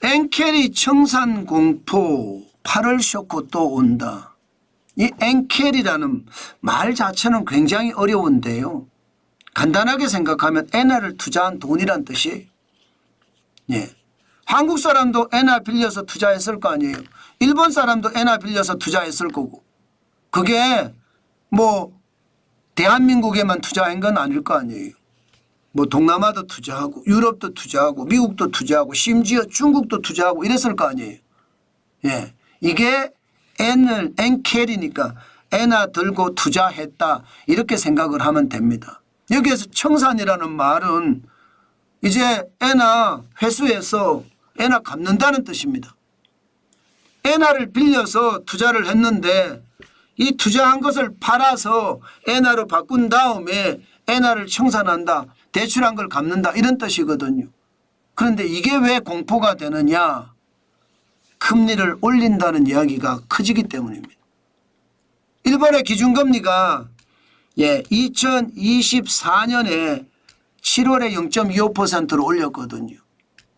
엔캐리 청산 공포 8월 쇼크 또 온다. 이 엔캐리라는 말 자체는 굉장히 어려운데요. 간단하게 생각하면 엔화를 투자한 돈이란 뜻이에요. 예. 한국 사람도 엔화 빌려서 투자했을 거 아니에요. 일본 사람도 엔화 빌려서 투자했을 거고. 그게 뭐 대한민국에만 투자한 건 아닐 거 아니에요. 뭐 동남아도 투자하고 유럽도 투자하고 미국도 투자하고 심지어 중국도 투자하고 이랬을 거 아니에요. 예. 이게 엔캐리니까 엔화 들고 투자했다 이렇게 생각을 하면 됩니다. 여기에서 청산이라는 말은 이제 엔화 회수해서 엔화 갚는다는 뜻입니다. 엔화를 빌려서 투자를 했는데 이 투자한 것을 팔아서 엔화로 바꾼 다음에 엔화를 청산한다. 대출한 걸 갚는다 이런 뜻이거든요. 그런데 이게 왜 공포가 되느냐. 금리를 올린다는 이야기가 커지기 때문입니다. 일본의 기준금리가 2024년에 7월에 0.25%로 올렸거든요.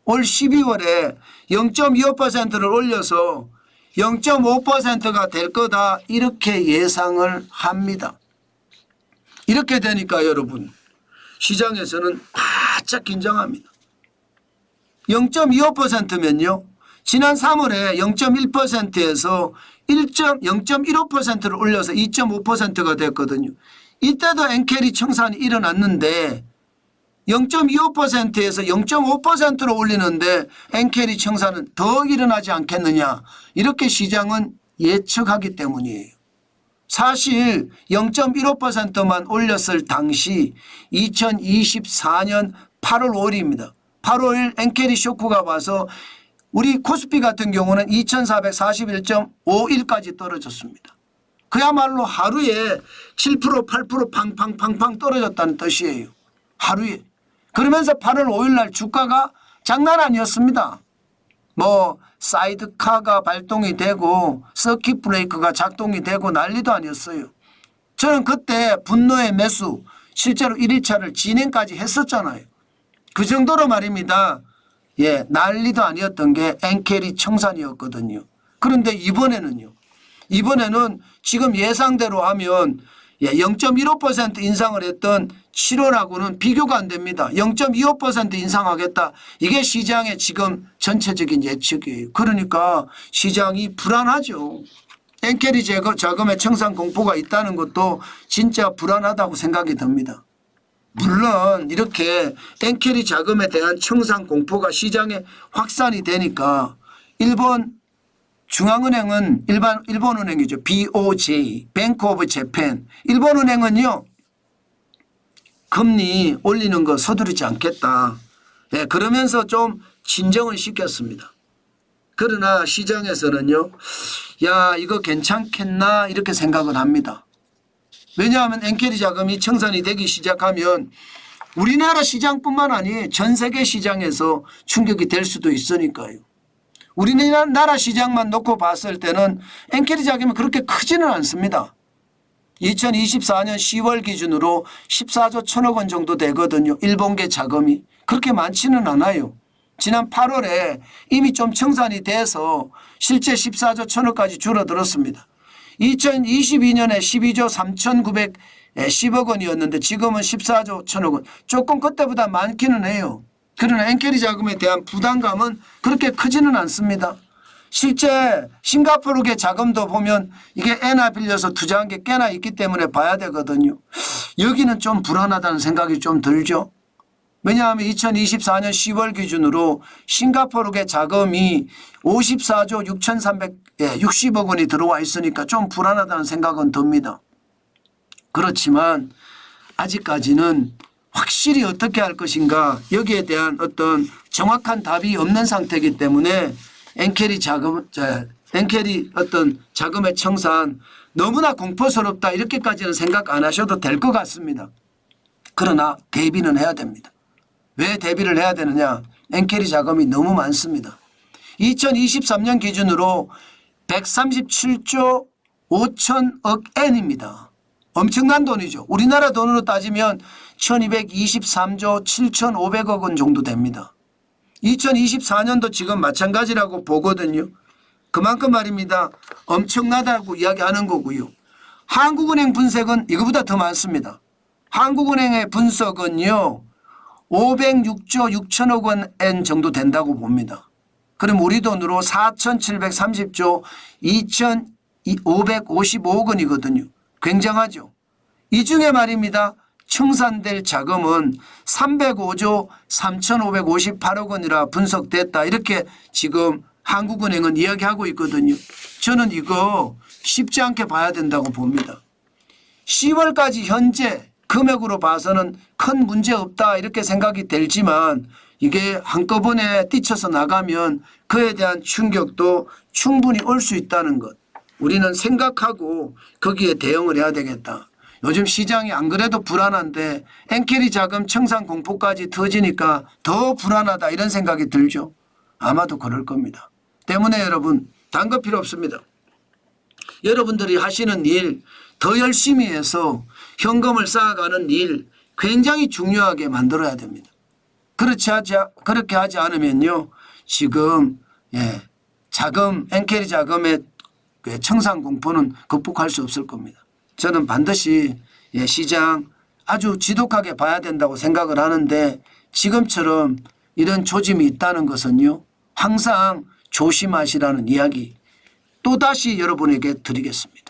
올 12월에 0.25%를 올려서 0.5%가 될 거다 이렇게 예상을 합니다. 이렇게 되니까 여러분 시장에서는 바짝 긴장합니다. 0.25%면요. 지난 3월에 0.1%에서 0.15%를 올려서 2.5%가 됐거든요. 이때도 엔캐리 청산이 일어났는데 0.25%에서 0.5%로 올리는데 엔캐리 청산은 더 일어나지 않겠느냐 이렇게 시장은 예측하기 때문이에요. 사실 0.15%만 올렸을 당시 2024년 8월 5일입니다. 8월 5일 엔캐리 쇼크가 와서 우리 코스피 같은 경우는 2441.51까지 떨어졌습니다. 그야말로 하루에 7% 8% 팡팡팡팡 떨어졌다는 뜻이에요. 하루에. 그러면서 8월 5일 날 주가가 장난 아니었습니다. 뭐 사이드카가 발동이 되고 서킷 브레이크가 작동이 되고 난리도 아니었어요. 저는 그때 분노의 매수 실제로 1일차를 진행까지 했었잖아요. 그 정도로 말입니다. 예, 난리도 아니었던 게 엔캐리 청산이었거든요. 그런데 이번에는요. 이번에는 지금 예상대로 하면 0.15% 인상을 했던 7월하고는 비교가 안 됩니다. 0.25% 인상하겠다. 이게 시장의 지금 전체적인 예측이에요. 그러니까 시장이 불안하죠. 엔캐리 자금의 청산 공포가 있다는 것도 진짜 불안하다고 생각이 듭니다. 물론 이렇게 엔캐리 자금에 대한 청산 공포가 시장에 확산이 되니까 일본 중앙은행은 일본은행이죠. BOJ, 뱅크 오브 재팬. 일본은행은요. 금리 올리는 거 서두르지 않겠다. 네, 그러면서 좀 진정을 시켰습니다. 그러나 시장에서는요. 야 이거 괜찮겠나 이렇게 생각을 합니다. 왜냐하면 엔캐리 자금이 청산이 되기 시작하면 우리나라 시장뿐만 아니라 전 세계 시장에서 충격이 될 수도 있으니까요. 우리나라 시장만 놓고 봤을 때는 엔캐리 자금이 그렇게 크지는 않습니다. 2024년 10월 기준으로 14조 1천억 원 정도 되거든요. 일본계 자금이. 그렇게 많지는 않아요. 지난 8월에 이미 좀 청산이 돼서 실제 14조 1천억까지 줄어들었습니다. 2022년에 12조 3,910억 원이었는데 지금은 14조 1천억 원. 조금 그때보다 많기는 해요. 그러나 엔캐리 자금에 대한 부담감은 그렇게 크지는 않습니다. 실제 싱가포르계 자금도 보면 이게 엔화 빌려서 투자한 게 꽤나 있기 때문에 봐야 되거든요. 여기는 좀 불안하다는 생각이 좀 들죠. 왜냐하면 2024년 10월 기준으로 싱가포르계 자금이 54조 6,360억 원이 들어와 있으니까 좀 불안하다는 생각은 듭니다. 그렇지만 아직까지는 확실히 어떻게 할 것인가 여기에 대한 어떤 정확한 답이 없는 상태이기 때문에 엔캐리 어떤 자금의 청산 너무나 공포스럽다 이렇게까지는 생각 안 하셔도 될 것 같습니다. 그러나 대비는 해야 됩니다. 왜 대비를 해야 되느냐. 엔캐리 자금이 너무 많습니다. 2023년 기준으로 137조 5천억 엔입니다. 엄청난 돈이죠. 우리나라 돈으로 따지면 1223조 7,500억 원 정도 됩니다. 2024년도 지금 마찬가지라고 보거든요. 그만큼 말입니다. 엄청나다고 이야기하는 거고요. 한국은행 분석은 이거보다 더 많습니다. 한국은행의 분석은요. 506조 6천억 원 정도 된다고 봅니다. 그럼 우리 돈으로 4,730조 2,555억 원이거든요. 굉장하죠. 이 중에 말입니다. 청산될 자금은 305조 3,558억 원이라 분석됐다. 이렇게 지금 한국은행은 이야기하고 있거든요. 저는 이거 쉽지 않게 봐야 된다고 봅니다. 10월까지 현재 금액으로 봐서는 큰 문제 없다 이렇게 생각이 들지만 이게 한꺼번에 뛰쳐서 나가면 그에 대한 충격도 충분히 올 수 있다는 것. 우리는 생각하고 거기에 대응을 해야 되겠다. 요즘 시장이 안 그래도 불안한데 엔캐리 자금 청산 공포까지 터지니까 더 불안하다 이런 생각이 들죠. 아마도 그럴 겁니다. 때문에 여러분 단거 필요 없습니다. 여러분들이 하시는 일 더 열심히 해서 현금을 쌓아가는 일 굉장히 중요하게 만들어야 됩니다. 그렇게 하지 않으면요. 지금 자금 엔캐리 자금의 청산 공포는 극복할 수 없을 겁니다. 저는 반드시 시장 아주 지독하게 봐야 된다고 생각을 하는데 지금처럼 이런 조짐이 있다는 것은요. 항상 조심하시라는 이야기 또다시 여러분에게 드리겠습니다.